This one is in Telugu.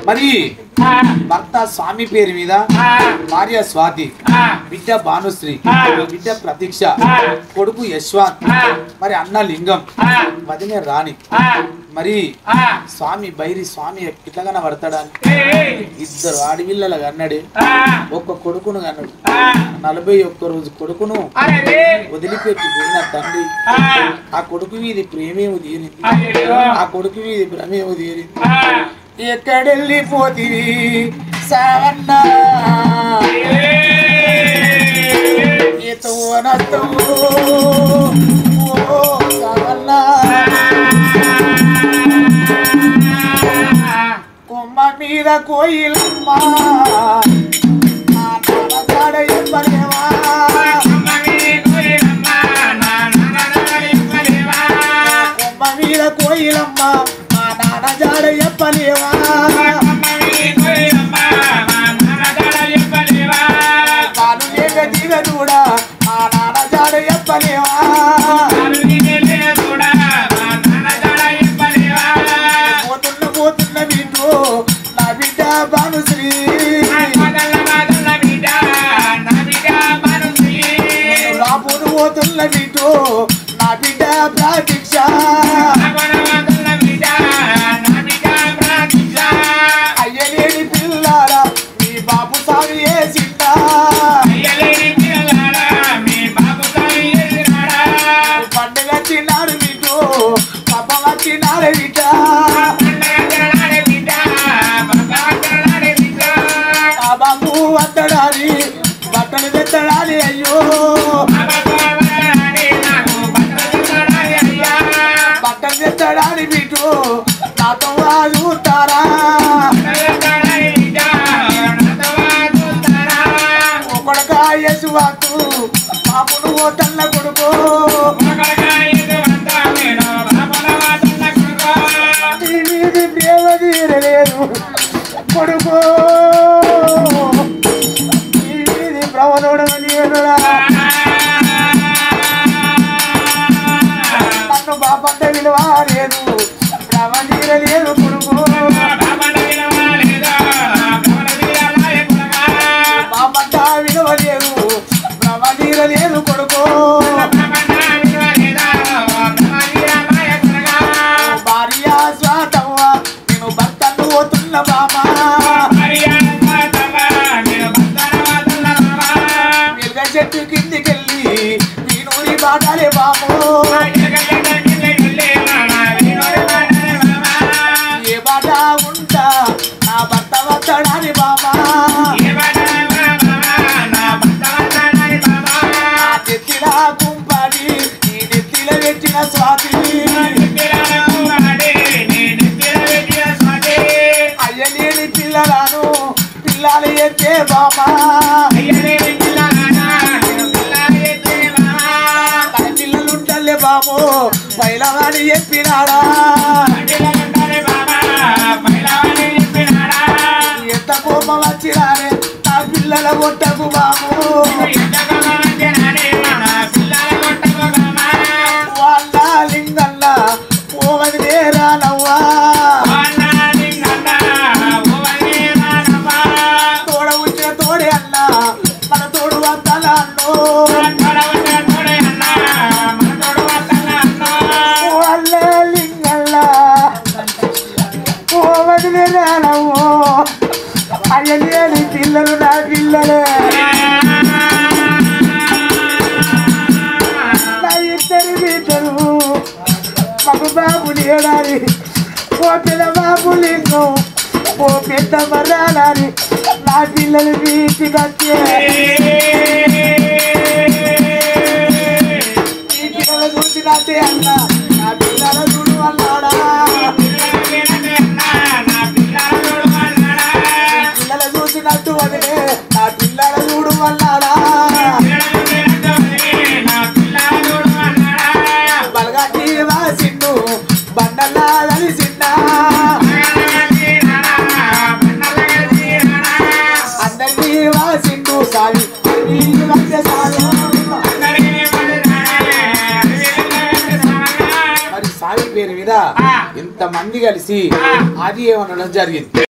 మరి భర్త స్వామి పేరు మీద భార్య స్వాతి, బిడ్డ భానుశ్రీ, బిడ్డ ప్రతీక్ష, కొడుకు యశ్వంత్, మరి అన్న లింగం, వదిన రాణి. మరి స్వామి బైరి స్వామి ఎట్లగానే పడతాడా? ఇద్దరు ఆడపిల్లలు కన్నాడు, ఒక్క కొడుకును కన్నాడు. 41 రోజు కొడుకును వదిలిపెట్టి పోయిన తండ్రి ఆ కొడుకు వీధి ప్రేమేమో తీరింది, ఆ కొడుకు వీధి భ్రమేమో తీరింది. ఎక్కడెళ్ళిపోతివి సావన్నా కొమ్మ మీద కోయిలమ్మ కొమ్మ మీద కోయిలమ్మ మా నాన్న జాడ చెప్పలేవా? పాలు లేక దిగదూడా మా నాన్న జాడ చెప్పలేవా? పోతున్న బిడ్డు నా బిడ్డ భానుశ్రీ, రాబోను పోతున్న బిడ్డు నా బిడ్డ ప్రతీక్ష. అయ్యలేని పిల్లారా మీ బాబు సాగు వేసిందా? పండుగ వచ్చినాడు బిడ్డు, పాప వచ్చినాడు బిడ్డ. ఆ బాబు వద్దడాలి బట్టలు తెత్తడాలి అయ్యో, బట్టలు తెత్తడాలి బిడ్డు నాతో చూస్తారా? కొడుక యశ్వంతు బాబును ఓ తల్ల కొడుకు, ప్రేమ తీరలేదు కొడుకు, ప్రవదోడు నన్ను బాపంట విలువ లేదు, భ్రమ తీరలేదు కొడుకు, బాపంట విలువ లేదు, భ్రమ తీరలేదు కొడుకు. భార్య స్వాతవ్వ నేను భర్తను పోతున్న బామా, చెట్టు కిందికెళ్ళి మీ నూరి బాటాలే బాము, ఏ బాట ఉంటా నా భర్త వద్దడాని బామా, నెత్తిలా కుంపాడి నీ నెత్తిల పెట్టిన స్వాతి, అయ్యలేని పిల్లలను పిల్లలు ఎత్తే బామా, పిల్లలుంటలే బాబు పైలవాడి చెప్పినాడా? ఎంత కోపం వచ్చినారే నా పిల్లల కొట్టకు బాబు, వాళ్ళ లింగన్న ఓవది నేరానవ్వా, తోడ వచ్చిన తోడే అన్న మన తోడు వద్దల అన్నో, వాళ్ళ లింగల్ల ఓవది నేరానవ్వో, అయ్యలేని పిల్లలు నా పిల్లలే, నా ఇద్దరు బిడ్డలు మగ బాబు లేడాలి, ఓ పెద్ద బాబు లింగం ఓ పెద్ద మరాలని నా పిల్లలు వీటికొచ్చే, ఈ పిల్లలు చూసినట్టే అన్న నా పిల్లల చూడు అన్నాడా? పిల్లలు చూసినట్టు వదిలే నా పిల్లల చూడు అన్నాడా? బలగట్టి వాసిండు బండల్లా కలిసిందా, అందరినీ వాసిండు సాయి మరి సాయి పేరు మీద ఇంతమంది కలిసి అది ఏమనడం జరిగింది.